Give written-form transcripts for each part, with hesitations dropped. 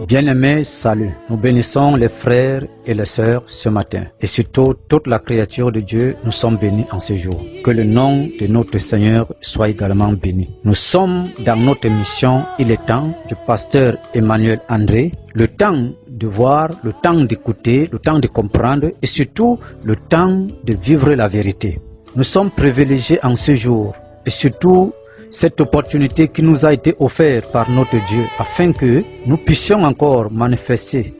Bien-aimés, salut. Nous bénissons les frères et les sœurs ce matin. Et surtout, toute la créature de Dieu, nous sommes bénis en ce jour. Que le nom de notre Seigneur soit également béni. Nous sommes dans notre mission Il est temps du pasteur Emmanuel André. Le temps de voir, le temps d'écouter, le temps de comprendre et surtout le temps de vivre la vérité. Nous sommes privilégiés en ce jour et surtout cette opportunité qui nous a été offerte par notre Dieu afin que nous puissions encore manifester.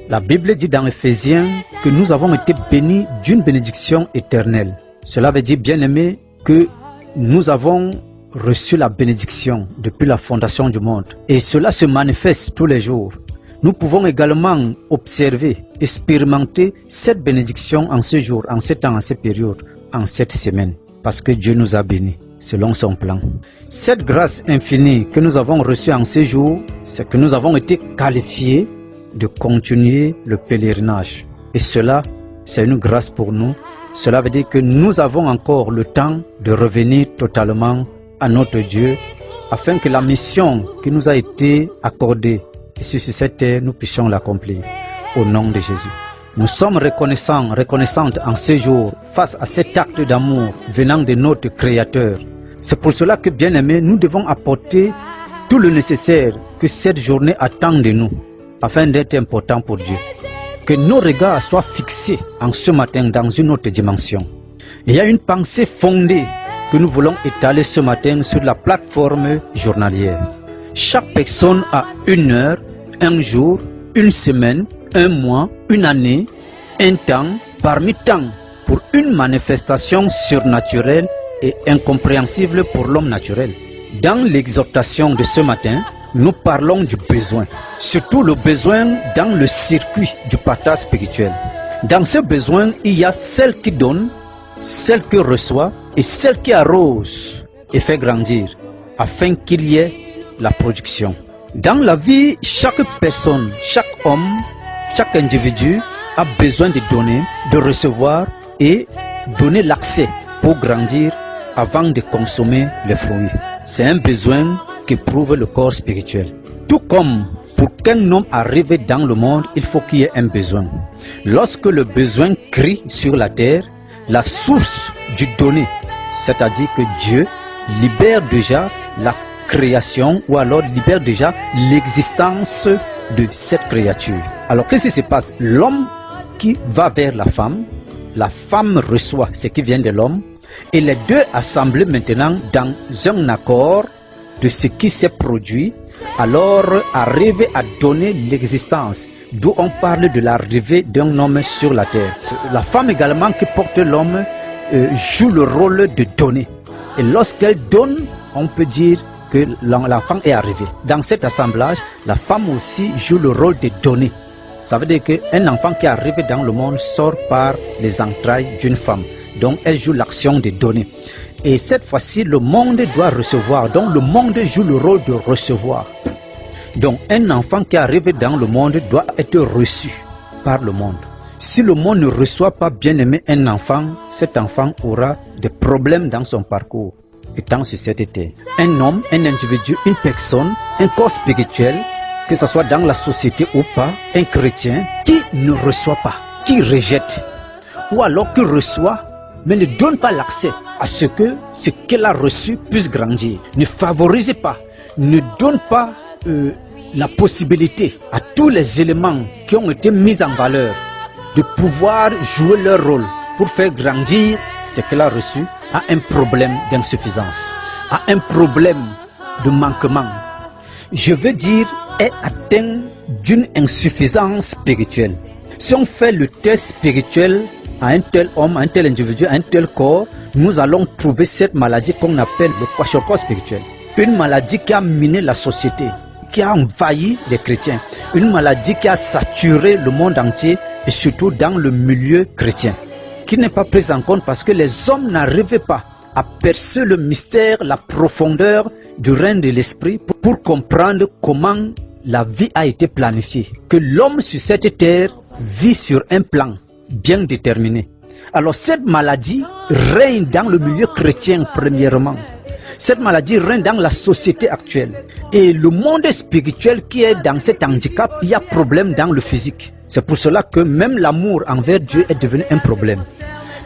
La Bible dit dans Éphésiens que nous avons été bénis d'une bénédiction éternelle. Cela veut dire, bien-aimés, que nous avons reçu la bénédiction depuis la fondation du monde. Et cela se manifeste tous les jours. Nous pouvons également observer, expérimenter cette bénédiction en ce jour, en ce temps, en cette période, en cette semaine. Parce que Dieu nous a bénis selon son plan. Cette grâce infinie que nous avons reçue en ces jours, c'est que nous avons été qualifiés de continuer le pèlerinage. Et cela, c'est une grâce pour nous. Cela veut dire que nous avons encore le temps de revenir totalement à notre Dieu, afin que la mission qui nous a été accordée ici sur cette terre, nous puissions l'accomplir. Au nom de Jésus. Nous sommes reconnaissantes en ce jour face à cet acte d'amour venant de notre Créateur. C'est pour cela que, bien-aimés, nous devons apporter tout le nécessaire que cette journée attend de nous, afin d'être important pour Dieu. Que nos regards soient fixés en ce matin dans une autre dimension. Il y a une pensée fondée que nous voulons étaler ce matin sur la plateforme journalière. Chaque personne a une heure, un jour, une semaine, un mois, une année, un temps, parmi tant, pour une manifestation surnaturelle et incompréhensible pour l'homme naturel. Dans l'exhortation de ce matin, nous parlons du besoin, surtout le besoin dans le circuit du partage spirituel. Dans ce besoin, il y a celle qui donne, celle qui reçoit et celle qui arrose et fait grandir, afin qu'il y ait la production. Dans la vie, chaque personne, chaque homme, chaque individu a besoin de donner, de recevoir et donner l'accès pour grandir avant de consommer les fruits. C'est un besoin qu'éprouve le corps spirituel. Tout comme pour qu'un homme arrive dans le monde, il faut qu'il y ait un besoin. Lorsque le besoin crie sur la terre, la source du donner, c'est-à-dire que Dieu libère déjà la création ou alors libère déjà l'existence de cette créature. Alors qu'est-ce qui se passe? L'homme qui va vers la femme reçoit ce qui vient de l'homme et les deux assemblés maintenant dans un accord de ce qui s'est produit, alors arrivent à donner l'existence, d'où on parle de l'arrivée d'un homme sur la terre. La femme également qui porte l'homme joue le rôle de donner. Et lorsqu'elle donne, on peut dire que l'enfant est arrivé. Dans cet assemblage, la femme aussi joue le rôle de donner. Ça veut dire qu'un enfant qui arrive dans le monde sort par les entrailles d'une femme. Donc elle joue l'action de donner. Et cette fois-ci, le monde doit recevoir. Donc le monde joue le rôle de recevoir. Donc un enfant qui arrive dans le monde doit être reçu par le monde. Si le monde ne reçoit pas, bien aimé, un enfant, cet enfant aura des problèmes dans son parcours. Étant sur cette terre. Un homme, un individu, une personne, un corps spirituel, que ce soit dans la société ou pas, un chrétien qui ne reçoit pas, qui rejette, ou alors qui reçoit, mais ne donne pas l'accès à ce qu'elle a reçu puisse grandir. Ne favorise pas, ne donne pas la possibilité à tous les éléments qui ont été mis en valeur de pouvoir jouer leur rôle pour faire grandir ce qu'elle a reçu, a un problème d'insuffisance, a un problème de manquement. Je veux dire, est atteint d'une insuffisance spirituelle. Si on fait le test spirituel à un tel homme, à un tel individu, à un tel corps, nous allons trouver cette maladie qu'on appelle le kwashiorkor spirituel. Une maladie qui a miné la société, qui a envahi les chrétiens. Une maladie qui a saturé le monde entier et surtout dans le milieu chrétien, qui n'est pas prise en compte parce que les hommes n'arrivaient pas à percer le mystère, la profondeur du règne de l'esprit pour comprendre comment la vie a été planifiée. Que l'homme sur cette terre vit sur un plan bien déterminé. Alors cette maladie règne dans le milieu chrétien premièrement. Cette maladie règne dans la société actuelle. Et le monde spirituel qui est dans cet handicap, il y a problème dans le physique. C'est pour cela que même l'amour envers Dieu est devenu un problème.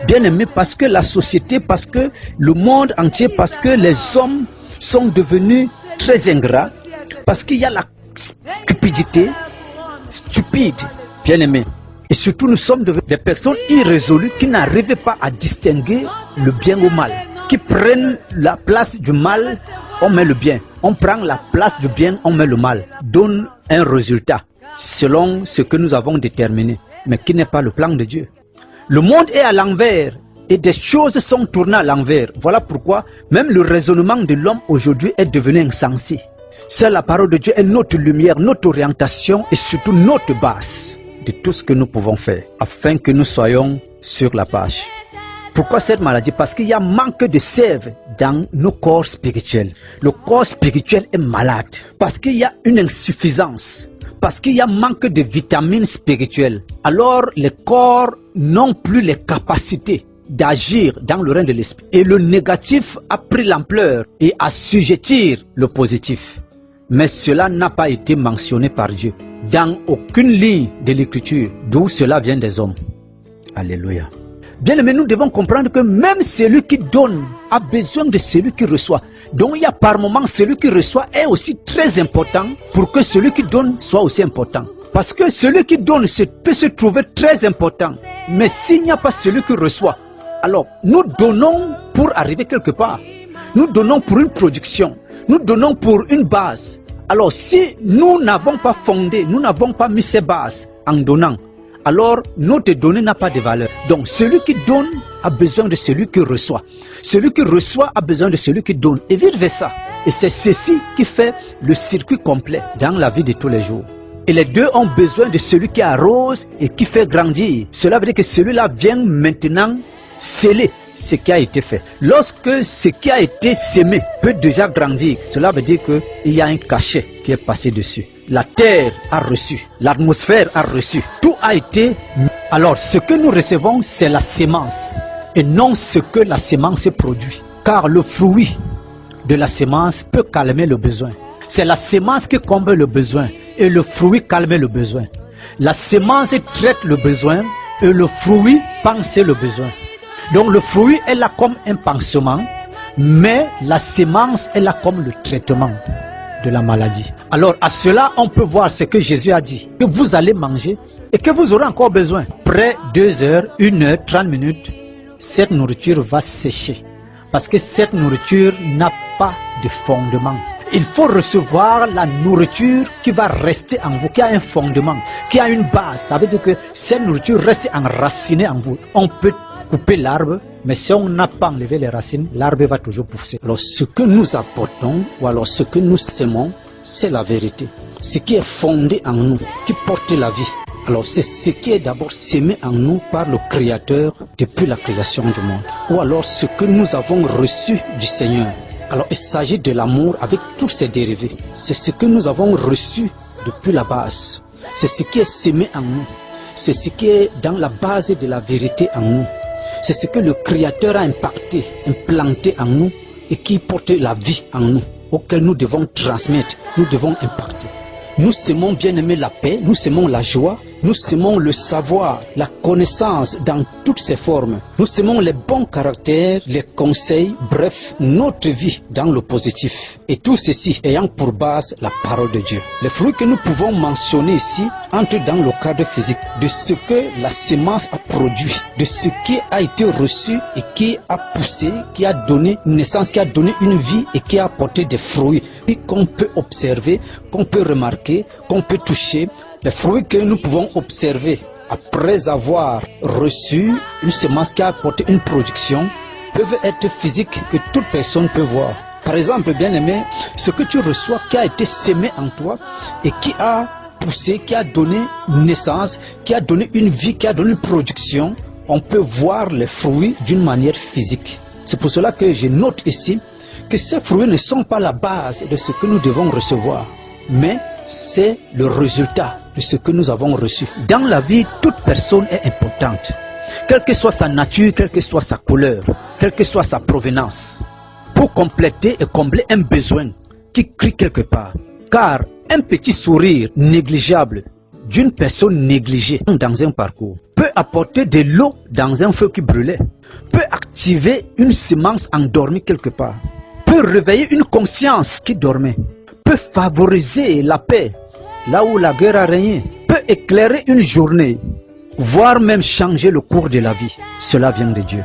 Bien aimé, parce que la société, parce que le monde entier, parce que les hommes sont devenus très ingrats, parce qu'il y a la cupidité, stupide, bien aimé. Et surtout, nous sommes devenus des personnes irrésolues qui n'arrivent pas à distinguer le bien au mal. Qui prennent la place du mal, on met le bien. On prend la place du bien, on met le mal. Donne un résultat selon ce que nous avons déterminé, mais qui n'est pas le plan de Dieu. Le monde est à l'envers et des choses sont tournées à l'envers. Voilà pourquoi même le raisonnement de l'homme aujourd'hui est devenu insensé. Seule la parole de Dieu est notre lumière, notre orientation et surtout notre base de tout ce que nous pouvons faire afin que nous soyons sur la page. Pourquoi cette maladie? Parce qu'il y a manque de sève dans nos corps spirituels. Le corps spirituel est malade. Parce qu'il y a une insuffisance. Parce qu'il y a manque de vitamines spirituelles. Alors les corps n'ont plus les capacités d'agir dans le règne de l'esprit. Et le négatif a pris l'ampleur et assujettir le positif. Mais cela n'a pas été mentionné par Dieu dans aucune ligne de l'écriture, d'où cela vient des hommes. Alléluia. Bien aimé, nous devons comprendre que même celui qui donne a besoin de celui qui reçoit. Donc il y a par moment celui qui reçoit est aussi très important pour que celui qui donne soit aussi important. Parce que celui qui donne peut se trouver très important. Mais s'il n'y a pas celui qui reçoit, alors nous donnons pour arriver quelque part. Nous donnons pour une production. Nous donnons pour une base. Alors si nous n'avons pas fondé, nous n'avons pas mis ces bases en donnant, alors notre donnée n'a pas de valeur. Donc celui qui donne a besoin de celui qui reçoit. Celui qui reçoit a besoin de celui qui donne. Et vice versa. Et c'est ceci qui fait le circuit complet dans la vie de tous les jours. Et les deux ont besoin de celui qui arrose et qui fait grandir. Cela veut dire que celui-là vient maintenant sceller ce qui a été fait. Lorsque ce qui a été semé peut déjà grandir, cela veut dire qu'il y a un cachet qui est passé dessus. La terre a reçu, l'atmosphère a reçu, tout a été... Alors ce que nous recevons, c'est la sémence et non ce que la sémence produit. Car le fruit de la sémence peut calmer le besoin. C'est la sémence qui comble le besoin et le fruit calme le besoin. La sémence traite le besoin et le fruit pense le besoin. Donc le fruit est là comme un pansement, mais la sémence est là comme le traitement de la maladie. Alors à cela, on peut voir ce que Jésus a dit, que vous allez manger et que vous aurez encore besoin. Près 2 heures, 1 heure, 30 minutes, cette nourriture va sécher. Parce que cette nourriture n'a pas de fondement. Il faut recevoir la nourriture qui va rester en vous, qui a un fondement, qui a une base. Ça veut dire que cette nourriture reste enracinée en vous. On peut couper l'arbre, mais si on n'a pas enlevé les racines, l'arbre va toujours pousser. Alors ce que nous apportons, ou alors ce que nous semons, c'est la vérité. Ce qui est fondé en nous, qui porte la vie. Alors c'est ce qui est d'abord semé en nous par le Créateur depuis la création du monde. Ou alors ce que nous avons reçu du Seigneur. Alors il s'agit de l'amour avec tous ses dérivés. C'est ce que nous avons reçu depuis la base. C'est ce qui est semé en nous. C'est ce qui est dans la base de la vérité en nous. C'est ce que le Créateur a implanté en nous et qui porte la vie en nous, auquel nous devons transmettre, nous devons impacter. Nous semons, bien aimé, la paix, nous semons la joie, nous semons le savoir, la connaissance dans toutes ses formes. Nous semons les bons caractères, les conseils, bref, notre vie dans le positif. Et tout ceci ayant pour base la parole de Dieu. Les fruits que nous pouvons mentionner ici entrent dans le cadre physique de ce que la semence a produit, de ce qui a été reçu et qui a poussé, qui a donné naissance, qui a donné une vie et qui a apporté des fruits qu'on peut observer, qu'on peut remarquer, qu'on peut toucher. Les fruits que nous pouvons observer après avoir reçu une semence qui a apporté une production peuvent être physiques que toute personne peut voir. Par exemple, bien aimé, ce que tu reçois qui a été semé en toi et qui a poussé, qui a donné naissance, qui a donné une vie, qui a donné une production, on peut voir les fruits d'une manière physique. C'est pour cela que je note ici que ces fruits ne sont pas la base de ce que nous devons recevoir, mais c'est le résultat de ce que nous avons reçu. Dans la vie, toute personne est importante, quelle que soit sa nature, quelle que soit sa couleur, quelle que soit sa provenance, pour compléter et combler un besoin qui crie quelque part. Car un petit sourire négligeable d'une personne négligée dans un parcours peut apporter de l'eau dans un feu qui brûlait, peut activer une semence endormie quelque part, peut réveiller une conscience qui dormait, peut favoriser la paix là où la guerre a régné, peut éclairer une journée, voire même changer le cours de la vie. Cela vient de Dieu.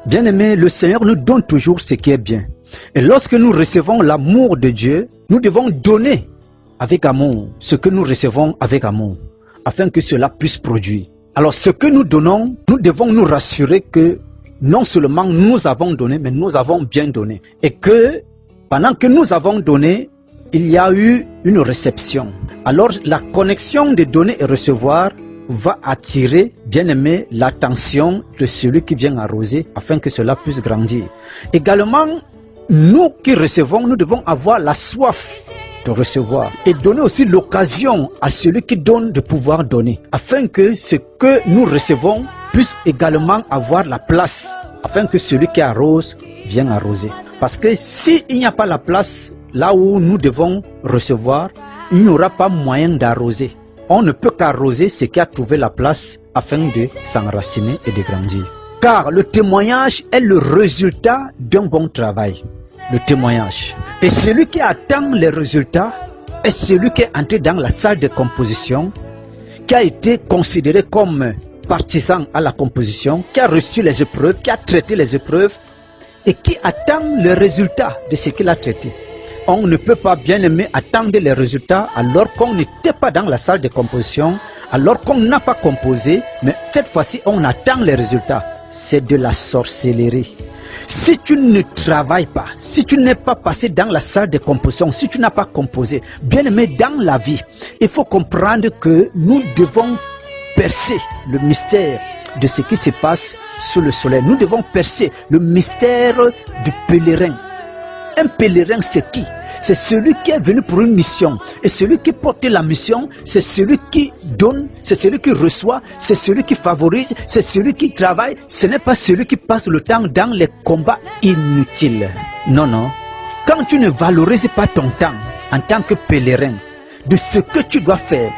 Bien-aimés, le Seigneur nous donne toujours ce qui est bien. Et lorsque nous recevons l'amour de Dieu, nous devons donner avec amour ce que nous recevons avec amour, afin que cela puisse produire. Alors ce que nous donnons, nous devons nous rassurer que non seulement nous avons donné, mais nous avons bien donné. Et que pendant que nous avons donné, il y a eu une réception. Alors la connexion de donner et recevoir va attirer, bien aimé, l'attention de celui qui vient arroser, afin que cela puisse grandir. Également, nous qui recevons, nous devons avoir la soif de recevoir et donner aussi l'occasion à celui qui donne de pouvoir donner, afin que ce que nous recevons puisse également avoir la place, afin que celui qui arrose vienne arroser. Parce que s'il n'y a pas la place là où nous devons recevoir, il n'y aura pas moyen d'arroser. On ne peut qu'arroser ce qui a trouvé la place afin de s'enraciner et de grandir. Car le témoignage est le résultat d'un bon travail. Le témoignage. Et celui qui attend les résultats est celui qui est entré dans la salle de composition, qui a été considéré comme partisan à la composition, qui a reçu les épreuves, qui a traité les épreuves et qui attend les résultats de ce qu'il a traité. On ne peut pas, bien aimer, attendre les résultats alors qu'on n'était pas dans la salle de composition, alors qu'on n'a pas composé, mais cette fois-ci on attend les résultats. C'est de la sorcellerie. Si tu ne travailles pas, si tu n'es pas passé dans la salle de composition, si tu n'as pas composé, bien aimé, dans la vie, il faut comprendre que nous devons percer le mystère de ce qui se passe sous le soleil. Nous devons percer le mystère du pèlerin. Un pèlerin, c'est qui? C'est celui qui est venu pour une mission. Et celui qui porte la mission, c'est celui qui donne, c'est celui qui reçoit, c'est celui qui favorise, c'est celui qui travaille. Ce n'est pas celui qui passe le temps dans les combats inutiles. Non, non. Quand tu ne valorises pas ton temps en tant que pèlerin, de ce que tu dois faire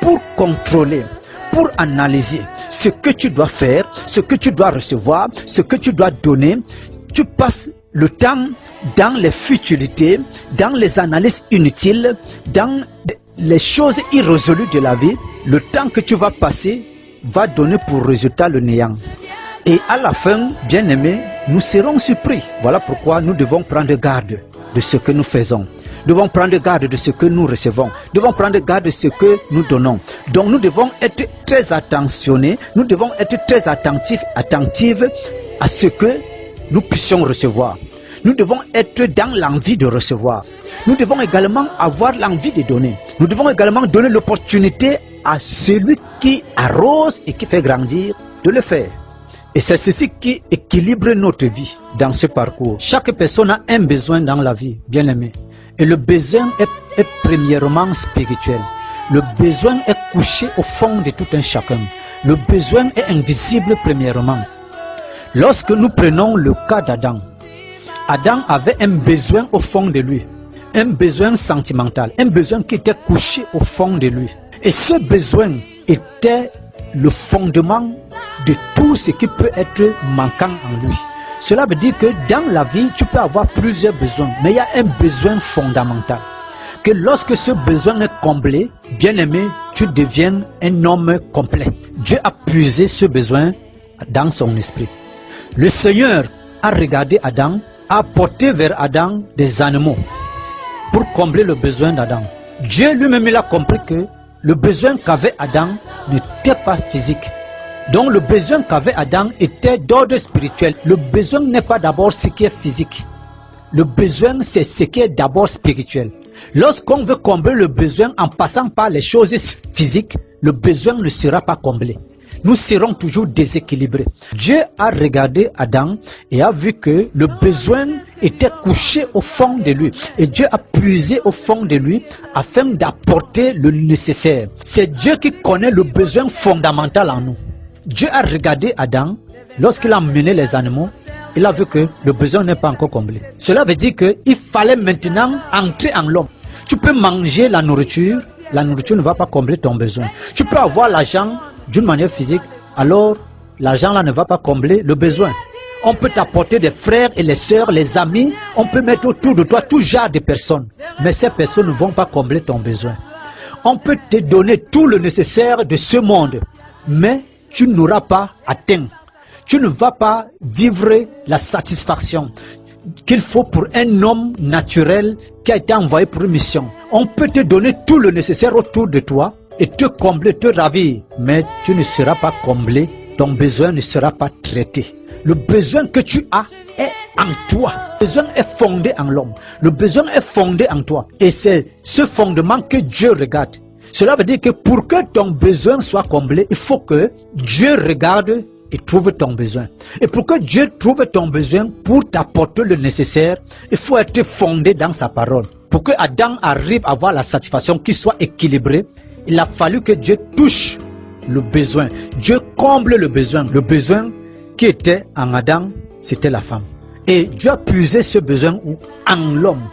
pour contrôler, pour analyser ce que tu dois faire, ce que tu dois recevoir, ce que tu dois donner, tu passes le temps dans les futilités, dans les analyses inutiles, dans les choses irrésolues de la vie. Le temps que tu vas passer va donner pour résultat le néant. Et à la fin, bien aimés, nous serons surpris. Voilà pourquoi nous devons prendre garde de ce que nous faisons. Nous devons prendre garde de ce que nous recevons. Nous devons prendre garde de ce que nous donnons. Donc nous devons être très attentionnés. Nous devons être très attentifs à ce que nous puissions recevoir. Nous devons être dans l'envie de recevoir. Nous devons également avoir l'envie de donner. Nous devons également donner l'opportunité à celui qui arrose et qui fait grandir de le faire. Et c'est ceci qui équilibre notre vie dans ce parcours. Chaque personne a un besoin dans la vie, bien aimé. Et le besoin est premièrement spirituel. Le besoin est couché au fond de tout un chacun. Le besoin est invisible premièrement. Lorsque nous prenons le cas d'Adam, Adam avait un besoin au fond de lui, un besoin sentimental, un besoin qui était couché au fond de lui. Et ce besoin était le fondement de tout ce qui peut être manquant en lui. Cela veut dire que dans la vie, tu peux avoir plusieurs besoins, mais il y a un besoin fondamental. Que lorsque ce besoin est comblé, bien aimé, tu deviens un homme complet. Dieu a puisé ce besoin dans son esprit. Le Seigneur a regardé Adam, a apporté vers Adam des animaux pour combler le besoin d'Adam. Dieu lui-même il a compris que le besoin qu'avait Adam n'était pas physique. Donc le besoin qu'avait Adam était d'ordre spirituel. Le besoin n'est pas d'abord ce qui est physique. Le besoin c'est ce qui est d'abord spirituel. Lorsqu'on veut combler le besoin en passant par les choses physiques, le besoin ne sera pas comblé. nous serons toujours déséquilibrés. Dieu a regardé Adam et a vu que le besoin était couché au fond de lui. Et Dieu a puisé au fond de lui afin d'apporter le nécessaire. C'est Dieu qui connaît le besoin fondamental en nous. Dieu a regardé Adam lorsqu'il a mené les animaux. Il a vu que le besoin n'est pas encore comblé. Cela veut dire qu'il fallait maintenant entrer en l'homme. Tu peux manger la nourriture ne va pas combler ton besoin. Tu peux avoir l'argent d'une manière physique, alors l'argent là ne va pas combler le besoin. On peut t'apporter des frères et les sœurs, les amis, on peut mettre autour de toi tout genre de personnes. Mais ces personnes ne vont pas combler ton besoin. On peut te donner tout le nécessaire de ce monde, mais tu n'auras pas atteint. Tu ne vas pas vivre la satisfaction qu'il faut pour un homme naturel qui a été envoyé pour une mission. On peut te donner tout le nécessaire autour de toi et te combler, te ravir, mais tu ne seras pas comblé, ton besoin ne sera pas traité. Le besoin que tu as est en toi. Le besoin est fondé en l'homme. Le besoin est fondé en toi. Et c'est ce fondement que Dieu regarde. Cela veut dire que pour que ton besoin soit comblé, il faut que Dieu regarde et trouve ton besoin. Et pour que Dieu trouve ton besoin, pour t'apporter le nécessaire, il faut être fondé dans sa parole. Pour que Adam arrive à avoir la satisfaction qui soit équilibrée, il a fallu que Dieu touche le besoin. Dieu comble le besoin. Le besoin qui était en Adam, c'était la femme. Et Dieu a puisé ce besoin en l'homme.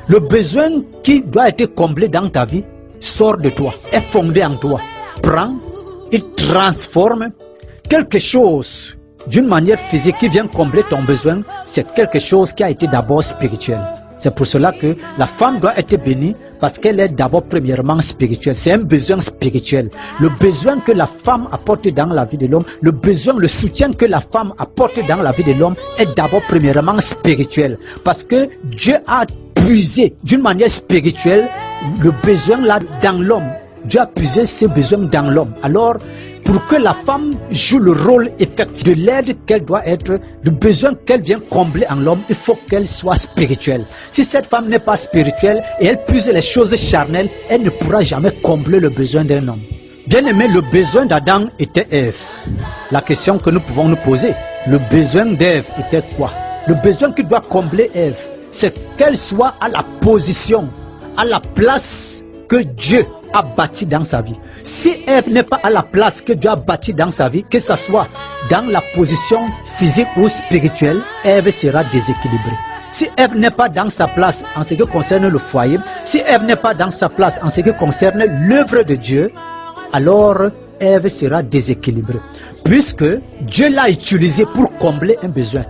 Le besoin qui doit être comblé dans ta vie sort de toi, est fondé en toi. Prends, il transforme quelque chose d'une manière physique qui vient combler ton besoin. C'est quelque chose qui a été d'abord spirituel. C'est pour cela que la femme doit être bénie, parce qu'elle est d'abord premièrement spirituelle. C'est un besoin spirituel. Le besoin que la femme apporte dans la vie de l'homme, le besoin, le soutien que la femme apporte dans la vie de l'homme est d'abord premièrement spirituel. Parce que Dieu a puisé d'une manière spirituelle le besoin là dans l'homme. Dieu a puisé ce besoin dans l'homme. Alors, pour que la femme joue le rôle effectif de l'aide qu'elle doit être, du besoin qu'elle vient combler en l'homme, il faut qu'elle soit spirituelle. Si cette femme n'est pas spirituelle et elle puise les choses charnelles, elle ne pourra jamais combler le besoin d'un homme. Bien aimé, le besoin d'Adam était Ève. La question que nous pouvons nous poser, le besoin d'Ève était quoi? Le besoin qui doit combler Ève, c'est qu'elle soit à la position, à la place que Dieu a bâti dans sa vie. Si Ève n'est pas à la place que Dieu a bâti dans sa vie, que ce soit dans la position physique ou spirituelle, Ève sera déséquilibrée. Si Ève n'est pas dans sa place en ce qui concerne le foyer, si Ève n'est pas dans sa place en ce qui concerne l'œuvre de Dieu, alors Ève sera déséquilibrée. Puisque Dieu l'a utilisée pour combler un besoin.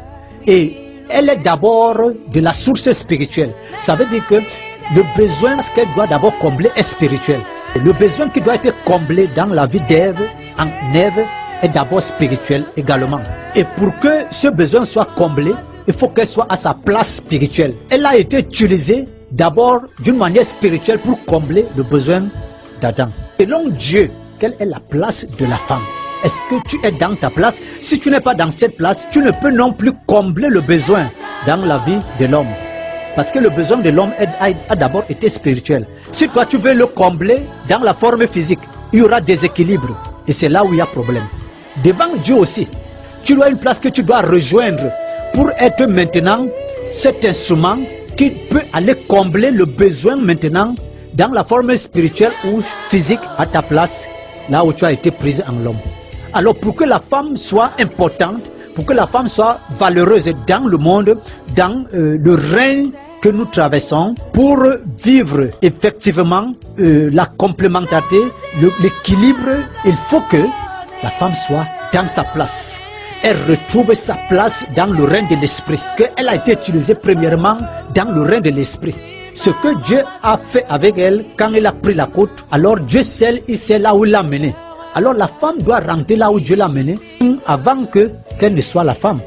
Et elle est d'abord de la source spirituelle. Ça veut dire que le besoin qu'elle doit d'abord combler est spirituel. Le besoin qui doit être comblé dans la vie d'Ève, en Ève, est d'abord spirituel également. Et pour que ce besoin soit comblé, il faut qu'elle soit à sa place spirituelle. Elle a été utilisée d'abord d'une manière spirituelle pour combler le besoin d'Adam. Selon Dieu, quelle est la place de la femme? Est-ce que tu es dans ta place? Si tu n'es pas dans cette place, tu ne peux non plus combler le besoin dans la vie de l'homme. Parce que le besoin de l'homme a d'abord été spirituel. Si toi tu veux le combler dans la forme physique, il y aura déséquilibre. Et c'est là où il y a problème. Devant Dieu aussi, tu as une place que tu dois rejoindre pour être maintenant cet instrument qui peut aller combler le besoin maintenant dans la forme spirituelle ou physique à ta place, là où tu as été prise en l'homme. Alors pour que la femme soit importante, pour que la femme soit valeureuse dans le monde, dans le règne que nous traversons, pour vivre effectivement la complémentarité, l'équilibre, il faut que la femme soit dans sa place. Elle retrouve sa place dans le règne de l'esprit, qu'elle a été utilisée premièrement dans le règne de l'esprit. Ce que Dieu a fait avec elle quand elle a pris la côte, alors Dieu seul, il sait là où il l'a menée. Alors la femme doit rentrer là où Dieu l'a menée avant qu'elle ne soit la femme.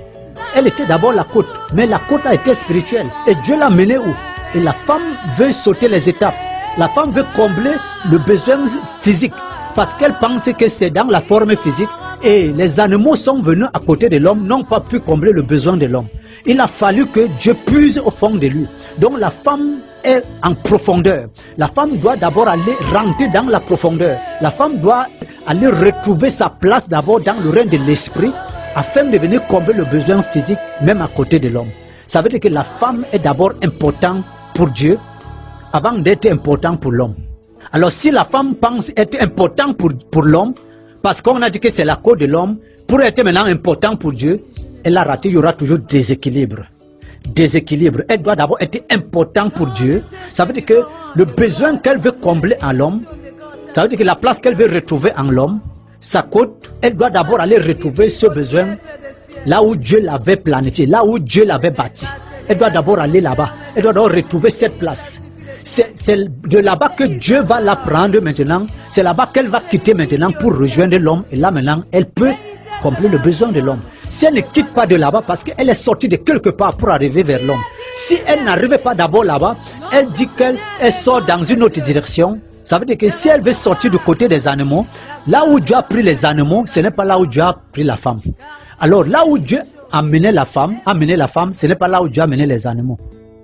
Elle était d'abord la côte, mais la côte a été spirituelle. Et Dieu l'a menée où? Et la femme veut sauter les étapes. La femme veut combler le besoin physique parce qu'elle pense que c'est dans la forme physique. Et les animaux sont venus à côté de l'homme, n'ont pas pu combler le besoin de l'homme. Il a fallu que Dieu puise au fond de lui. Donc la femme est en profondeur. La femme doit d'abord aller rentrer dans la profondeur. La femme doit aller retrouver sa place d'abord dans le règne de l'esprit, afin de venir combler le besoin physique, même à côté de l'homme. Ça veut dire que la femme est d'abord importante pour Dieu, avant d'être importante pour l'homme. Alors si la femme pense être importante pour l'homme, parce qu'on a dit que c'est la cause de l'homme, pour être maintenant important pour Dieu, elle a raté, il y aura toujours déséquilibre. Déséquilibre. Elle doit d'abord être importante pour Dieu. Ça veut dire que le besoin qu'elle veut combler en l'homme, ça veut dire que la place qu'elle veut retrouver en l'homme, sa côte, elle doit d'abord aller retrouver ce besoin là où Dieu l'avait planifié, là où Dieu l'avait bâti. Elle doit d'abord aller là-bas. Elle doit d'abord retrouver cette place. C'est de là-bas que Dieu va la prendre maintenant. C'est là-bas qu'elle va quitter maintenant pour rejoindre l'homme. Et là maintenant, elle peut combler le besoin de l'homme. Si elle ne quitte pas de là-bas parce qu'elle est sortie de quelque part pour arriver vers l'homme. Si elle n'arrivait pas d'abord là-bas, elle dit qu'elle sort dans une autre direction. Ça veut dire que si elle veut sortir du côté des animaux, là où Dieu a pris les animaux, ce n'est pas là où Dieu a pris la femme. Alors là où Dieu a mené la femme, ce n'est pas là où Dieu a mené les animaux.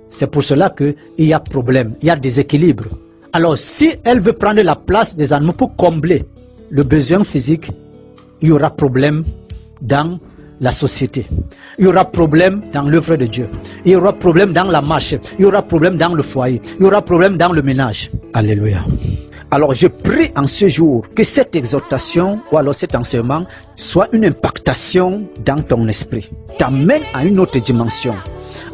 C'est pour cela qu'il y a problème, il y a déséquilibre. Alors si elle veut prendre la place des animaux pour combler le besoin physique, il y aura problème dans la société. Il y aura problème dans l'œuvre de Dieu. Il y aura problème dans la marche. Il y aura problème dans le foyer. Il y aura problème dans le ménage. Alléluia. Alors je prie en ce jour que cette exhortation ou alors cet enseignement soit une impactation dans ton esprit. T'amène à une autre dimension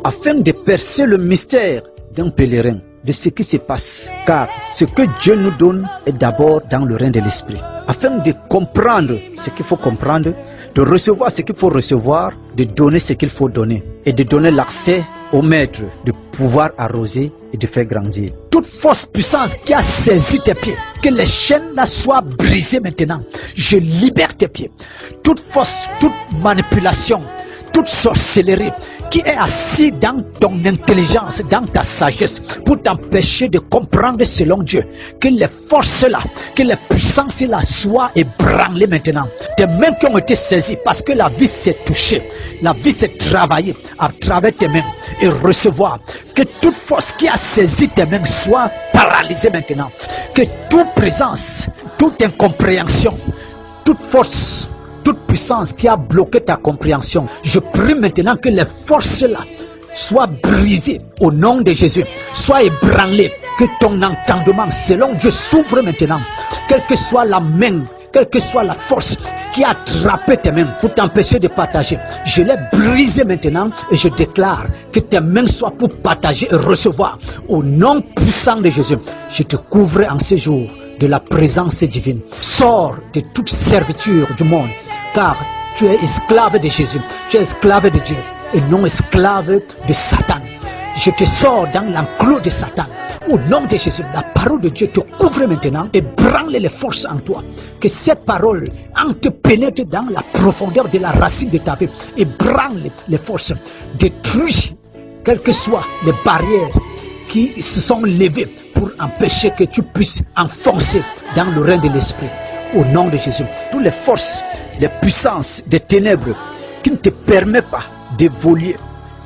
afin de percer le mystère d'un pèlerin, de ce qui se passe. Car ce que Dieu nous donne est d'abord dans le règne de l'esprit. Afin de comprendre ce qu'il faut comprendre, de recevoir ce qu'il faut recevoir, de donner ce qu'il faut donner et de donner l'accès au maître, de pouvoir arroser et de faire grandir. Toute fausse puissance qui a saisi tes pieds, que les chaînes là soient brisées maintenant. Je libère tes pieds. Toute force, toute manipulation, toute sorcellerie qui est assis dans ton intelligence, dans ta sagesse, pour t'empêcher de comprendre selon Dieu, que les forces là, que les puissances là soient ébranlées maintenant. Tes mains qui ont été saisies parce que la vie s'est touchée, la vie s'est travaillée à travers tes mains et recevoir que toute force qui a saisi tes mains soit paralysée maintenant. Que toute présence, toute incompréhension, toute force, toute puissance qui a bloqué ta compréhension, je prie maintenant que les forces-là soient brisées au nom de Jésus, soient ébranlées, que ton entendement selon Dieu s'ouvre maintenant, quelle que soit la main, quelle que soit la force qui a attrapé tes mains pour t'empêcher de partager. Je l'ai brisé maintenant et je déclare que tes mains soient pour partager et recevoir. Au nom puissant de Jésus, je te couvre en ce jour de la présence divine. Sors de toute servitude du monde, car tu es esclave de Jésus, tu es esclave de Dieu et non esclave de Satan. Je te sors dans l'enclos de Satan. Au nom de Jésus, la parole de Dieu te couvre maintenant et branle les forces en toi. Que cette parole te pénètre dans la profondeur de la racine de ta vie et branle les forces. Détruis, quelles que soient les barrières qui se sont levées pour empêcher que tu puisses enfoncer dans le règne de l'esprit. Au nom de Jésus, toutes les forces, les puissances des ténèbres qui ne te permettent pas d'évoluer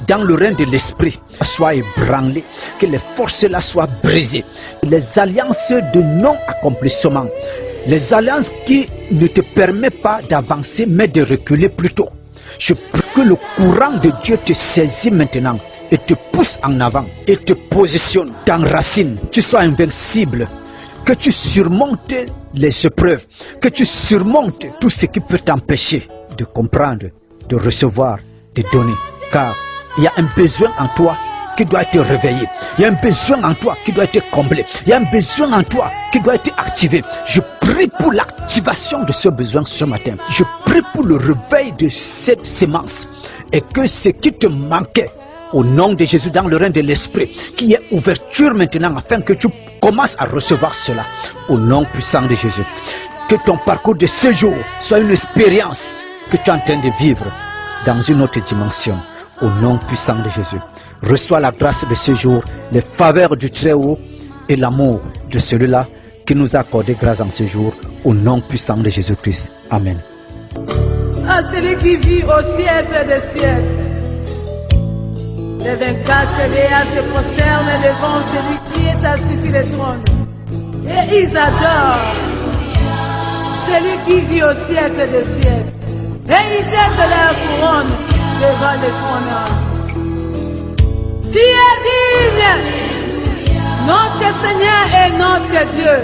dans le règne de l'esprit soient ébranlées, que les forces-là soient brisées. Les alliances de non-accomplissement, les alliances qui ne te permettent pas d'avancer mais de reculer plutôt. Je prie que le courant de Dieu te saisit maintenant et te pousse en avant et te positionne, t'enracine, tu sois invincible. Que tu surmontes les épreuves, que tu surmontes tout ce qui peut t'empêcher de comprendre, de recevoir, de donner. Car il y a un besoin en toi qui doit être réveillé. Il y a un besoin en toi qui doit être comblé. Il y a un besoin en toi qui doit être activé. Je prie pour l'activation de ce besoin ce matin. Je prie pour le réveil de cette sémence. Et que ce qui te manquait, au nom de Jésus, dans le règne de l'esprit, qui est ouverture maintenant afin que tu commences à recevoir cela. Au nom puissant de Jésus. Que ton parcours de ce jour soit une expérience que tu es en train de vivre dans une autre dimension. Au nom puissant de Jésus. Reçois la grâce de ce jour, les faveurs du Très-Haut et l'amour de celui-là qui nous a accordé grâce en ce jour. Au nom puissant de Jésus-Christ. Amen. À celui qui vit au siècle des siècles. Les 24 Léa se prosternent devant celui qui est assis sur le trône. Et ils adorent. celui qui vit au siècle des siècles. Et ils jettent leur couronne devant le trône. Tu es digne, notre Seigneur et notre Dieu,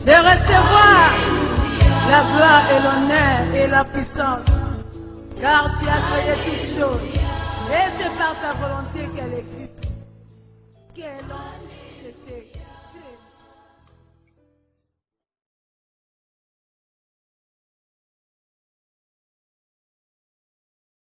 de recevoir la gloire et l'honneur et la puissance, car tu as créé toutes choses, et c'est par ta volonté qu'elle existe, qu'elle ont été